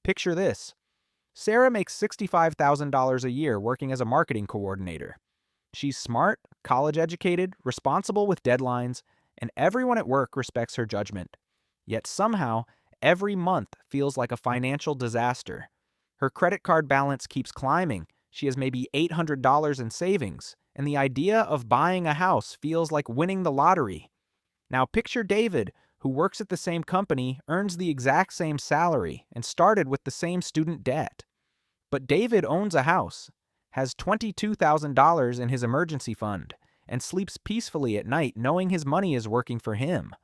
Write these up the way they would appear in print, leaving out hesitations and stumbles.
Picture this. Sarah makes $65,000 a year working as a marketing coordinator. She's smart, college-educated, responsible with deadlines, and everyone at work respects her judgment. Yet somehow, every month feels like a financial disaster. Her credit card balance keeps climbing. She has maybe $800 in savings, and the idea of buying a house feels like winning the lottery. Now picture David, who works at the same company, earns the exact same salary, and started with the same student debt. But David owns a house, has $22,000 in his emergency fund, and sleeps peacefully at night knowing his money is working for him.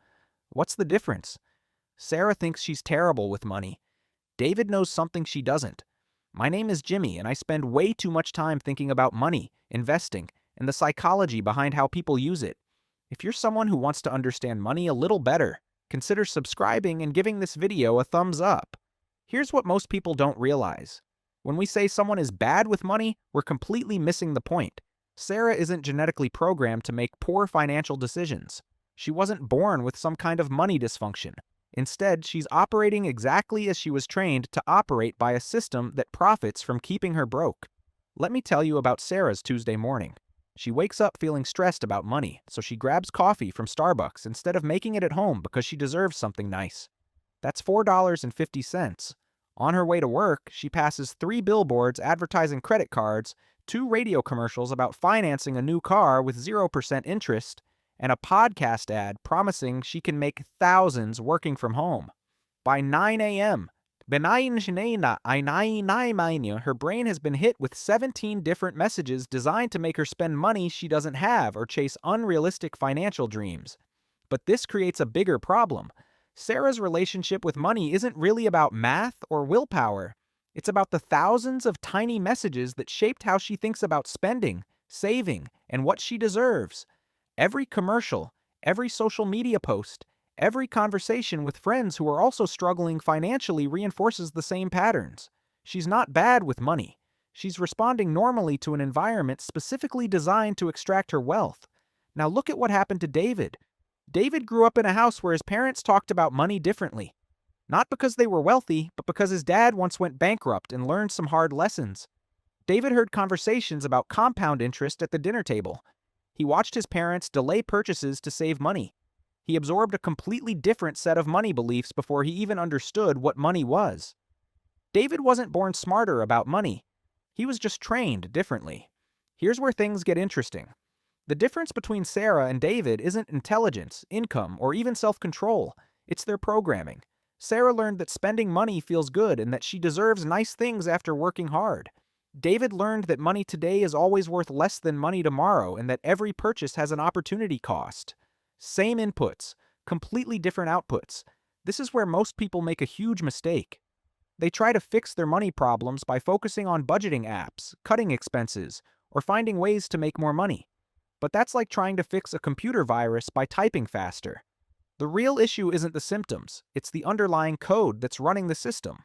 What's the difference? Sarah thinks she's terrible with money. David knows something she doesn't. My name is Jimmy, and I spend way too much time thinking about money, investing, and the psychology behind how people use it. If you're someone who wants to understand money a little better, consider subscribing and giving this video a thumbs up. Here's what most people don't realize. When we say someone is bad with money, we're completely missing the point. Sarah isn't genetically programmed to make poor financial decisions. She wasn't born with some kind of money dysfunction. Instead, she's operating exactly as she was trained to operate by a system that profits from keeping her broke. Let me tell you about Sarah's Tuesday morning. She wakes up feeling stressed about money, so she grabs coffee from Starbucks instead of making it at home because she deserves something nice. That's $4.50. On her way to work, she passes 3 billboards advertising credit cards, 2 radio commercials about financing a new car with 0% interest, and a podcast ad promising she can make thousands working from home. By 9 a.m., her brain has been hit with 17 different messages designed to make her spend money she doesn't have or chase unrealistic financial dreams. But this creates a bigger problem. Sarah's relationship with money isn't really about math or willpower. It's about the thousands of tiny messages that shaped how she thinks about spending, saving, and what she deserves. Every commercial, every social media post, every conversation with friends who are also struggling financially reinforces the same patterns. She's not bad with money. She's responding normally to an environment specifically designed to extract her wealth. Now look at what happened to David. David grew up in a house where his parents talked about money differently. Not because they were wealthy, but because his dad once went bankrupt and learned some hard lessons. David heard conversations about compound interest at the dinner table. He watched his parents delay purchases to save money. He absorbed a completely different set of money beliefs before he even understood what money was. David wasn't born smarter about money. He was just trained differently. Here's where things get interesting. The difference between Sarah and David isn't intelligence, income, or even self-control. It's their programming. Sarah learned that spending money feels good and that she deserves nice things after working hard. David learned that money today is always worth less than money tomorrow and that every purchase has an opportunity cost. Same inputs, completely different outputs. This is where most people make a huge mistake. They try to fix their money problems by focusing on budgeting apps, cutting expenses, or finding ways to make more money. But that's like trying to fix a computer virus by typing faster. The real issue isn't the symptoms, it's the underlying code that's running the system.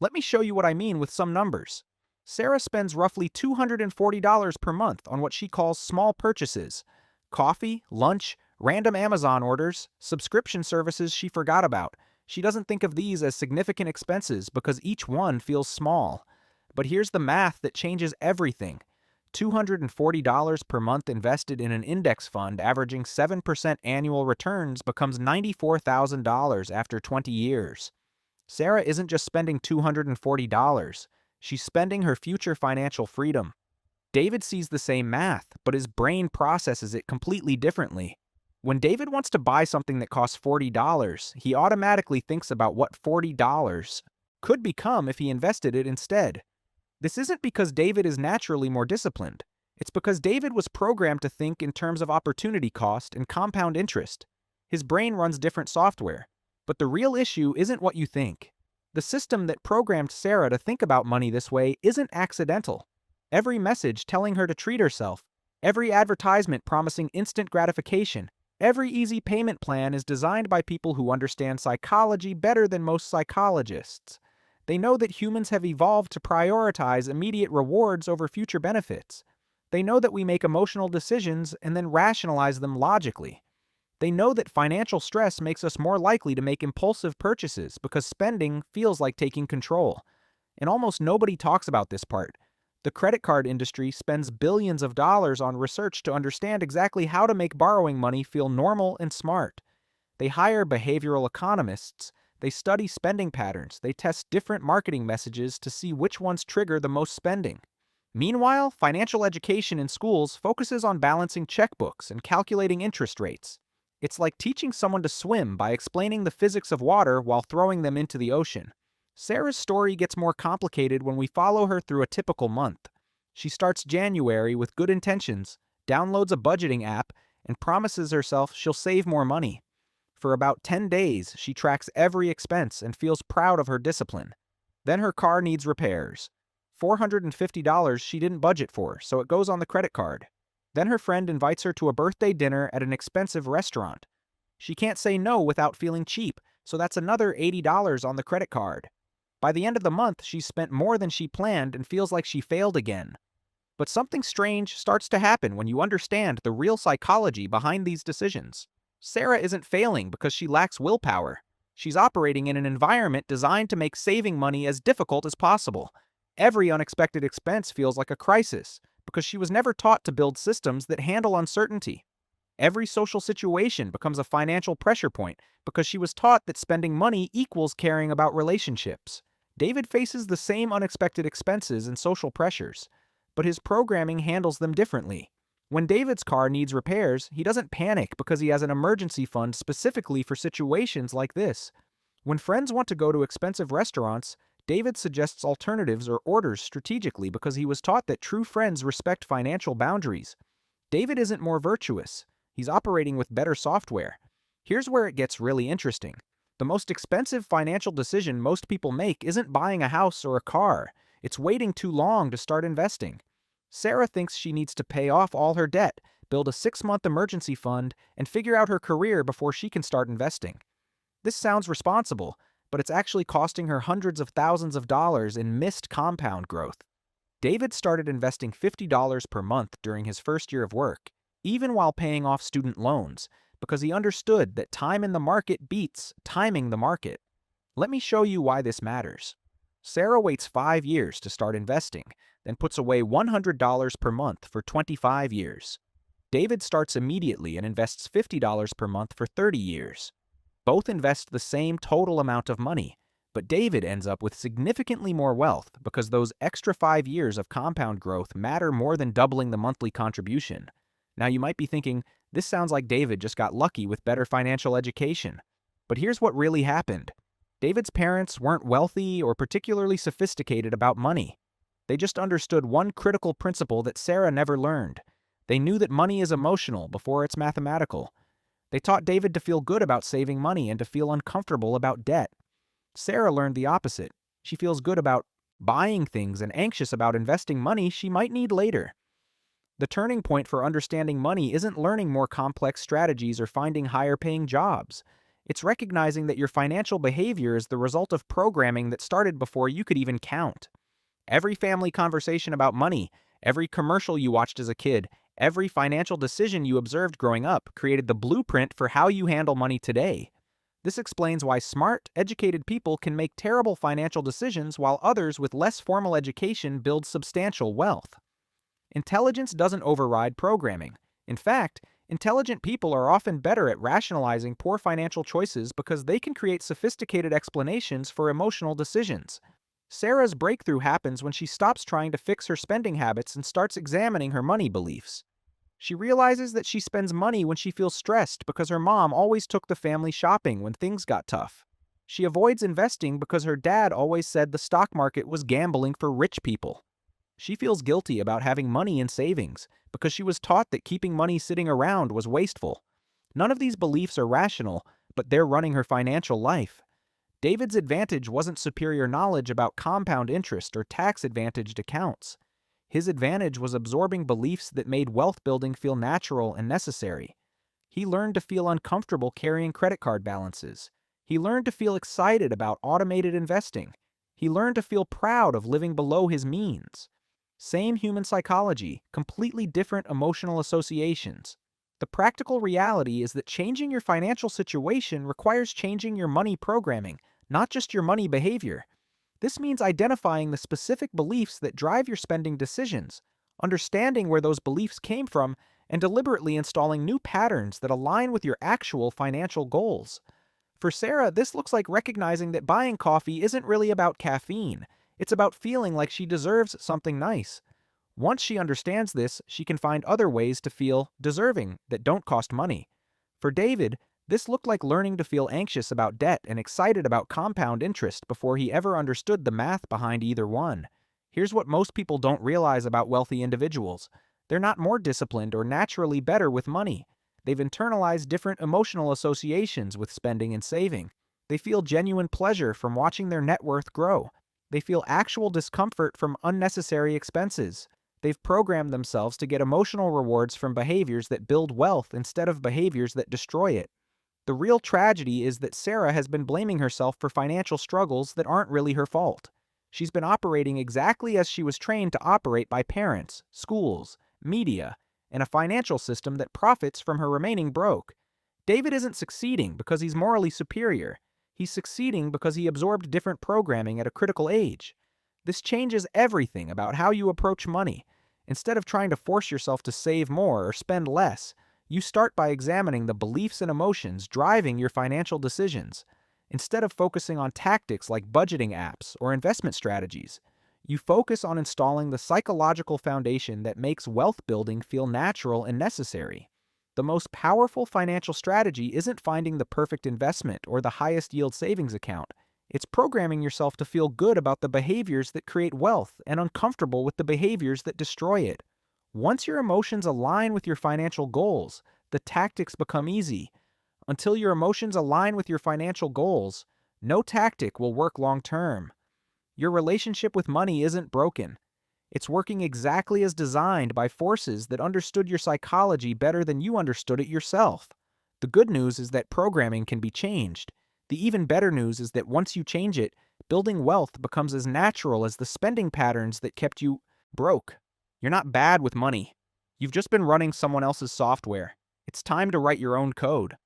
Let me show you what I mean with some numbers. Sarah spends roughly $240 per month on what she calls small purchases: coffee, lunch, random Amazon orders, subscription services she forgot about. She doesn't think of these as significant expenses because each one feels small. But here's the math that changes everything. $240 per month invested in an index fund averaging 7% annual returns becomes $94,000 after 20 years. Sarah isn't just spending $240. She's spending her future financial freedom. David sees the same math, but his brain processes it completely differently. When David wants to buy something that costs $40, he automatically thinks about what $40 could become if he invested it instead. This isn't because David is naturally more disciplined. It's because David was programmed to think in terms of opportunity cost and compound interest. His brain runs different software. But the real issue isn't what you think. The system that programmed Sarah to think about money this way isn't accidental. Every message telling her to treat herself, every advertisement promising instant gratification, every easy payment plan is designed by people who understand psychology better than most psychologists. They know that humans have evolved to prioritize immediate rewards over future benefits. They know that we make emotional decisions and then rationalize them logically. They know that financial stress makes us more likely to make impulsive purchases because spending feels like taking control. And almost nobody talks about this part. The credit card industry spends billions of dollars on research to understand exactly how to make borrowing money feel normal and smart. They hire behavioral economists, they study spending patterns, they test different marketing messages to see which ones trigger the most spending. Meanwhile, financial education in schools focuses on balancing checkbooks and calculating interest rates. It's like teaching someone to swim by explaining the physics of water while throwing them into the ocean. Sarah's story gets more complicated when we follow her through a typical month. She starts January with good intentions, downloads a budgeting app, and promises herself she'll save more money. For about 10 days, she tracks every expense and feels proud of her discipline. Then her car needs repairs. $450 she didn't budget for, so it goes on the credit card. Then her friend invites her to a birthday dinner at an expensive restaurant. She can't say no without feeling cheap, so that's another $80 on the credit card. By the end of the month, she's spent more than she planned and feels like she failed again. But something strange starts to happen when you understand the real psychology behind these decisions. Sarah isn't failing because she lacks willpower. She's operating in an environment designed to make saving money as difficult as possible. Every unexpected expense feels like a crisis because she was never taught to build systems that handle uncertainty. Every social situation becomes a financial pressure point because she was taught that spending money equals caring about relationships. David faces the same unexpected expenses and social pressures, but his programming handles them differently. When David's car needs repairs, he doesn't panic because he has an emergency fund specifically for situations like this. When friends want to go to expensive restaurants, David suggests alternatives or orders strategically because he was taught that true friends respect financial boundaries. David isn't more virtuous. He's operating with better software. Here's where it gets really interesting. The most expensive financial decision most people make isn't buying a house or a car. It's waiting too long to start investing. Sarah thinks she needs to pay off all her debt, build a 6-month emergency fund, and figure out her career before she can start investing. This sounds responsible, but it's actually costing her hundreds of thousands of dollars in missed compound growth. David started investing $50 per month during his first year of work, even while paying off student loans, because he understood that time in the market beats timing the market. Let me show you why this matters. Sarah waits 5 years to start investing, then puts away $100 per month for 25 years. David starts immediately and invests $50 per month for 30 years. Both invest the same total amount of money, but David ends up with significantly more wealth because those extra 5 years of compound growth matter more than doubling the monthly contribution. Now you might be thinking, this sounds like David just got lucky with better financial education. But here's what really happened. David's parents weren't wealthy or particularly sophisticated about money. They just understood one critical principle that Sarah never learned. They knew that money is emotional before it's mathematical. They taught David to feel good about saving money and to feel uncomfortable about debt. Sarah learned the opposite. She feels good about buying things and anxious about investing money she might need later. The turning point for understanding money isn't learning more complex strategies or finding higher-paying jobs. It's recognizing that your financial behavior is the result of programming that started before you could even count. Every family conversation about money, every commercial you watched as a kid, every financial decision you observed growing up created the blueprint for how you handle money today. This explains why smart, educated people can make terrible financial decisions while others with less formal education build substantial wealth. Intelligence doesn't override programming. In fact, intelligent people are often better at rationalizing poor financial choices because they can create sophisticated explanations for emotional decisions. Sarah's breakthrough happens when she stops trying to fix her spending habits and starts examining her money beliefs. She realizes that she spends money when she feels stressed because her mom always took the family shopping when things got tough. She avoids investing because her dad always said the stock market was gambling for rich people. She feels guilty about having money in savings because she was taught that keeping money sitting around was wasteful. None of these beliefs are rational, but they're running her financial life. David's advantage wasn't superior knowledge about compound interest or tax-advantaged accounts. His advantage was absorbing beliefs that made wealth building feel natural and necessary. He learned to feel uncomfortable carrying credit card balances. He learned to feel excited about automated investing. He learned to feel proud of living below his means. Same human psychology, completely different emotional associations. The practical reality is that changing your financial situation requires changing your money programming, not just your money behavior. This means identifying the specific beliefs that drive your spending decisions, understanding where those beliefs came from, and deliberately installing new patterns that align with your actual financial goals. For Sarah, this looks like recognizing that buying coffee isn't really about caffeine. It's about feeling like she deserves something nice. Once she understands this, she can find other ways to feel deserving that don't cost money. For David, this looked like learning to feel anxious about debt and excited about compound interest before he ever understood the math behind either one. Here's what most people don't realize about wealthy individuals: they're not more disciplined or naturally better with money. They've internalized different emotional associations with spending and saving. They feel genuine pleasure from watching their net worth grow. They feel actual discomfort from unnecessary expenses. They've programmed themselves to get emotional rewards from behaviors that build wealth instead of behaviors that destroy it. The real tragedy is that Sarah has been blaming herself for financial struggles that aren't really her fault. She's been operating exactly as she was trained to operate by parents, schools, media, and a financial system that profits from her remaining broke. David isn't succeeding because he's morally superior. He's succeeding because he absorbed different programming at a critical age. This changes everything about how you approach money. Instead of trying to force yourself to save more or spend less, you start by examining the beliefs and emotions driving your financial decisions. Instead of focusing on tactics like budgeting apps or investment strategies, you focus on installing the psychological foundation that makes wealth building feel natural and necessary. The most powerful financial strategy isn't finding the perfect investment or the highest yield savings account. It's programming yourself to feel good about the behaviors that create wealth and uncomfortable with the behaviors that destroy it. Once your emotions align with your financial goals, the tactics become easy. Until your emotions align with your financial goals, no tactic will work long term. Your relationship with money isn't broken. It's working exactly as designed by forces that understood your psychology better than you understood it yourself. The good news is that programming can be changed. The even better news is that once you change it, building wealth becomes as natural as the spending patterns that kept you broke. You're not bad with money. You've just been running someone else's software. It's time to write your own code.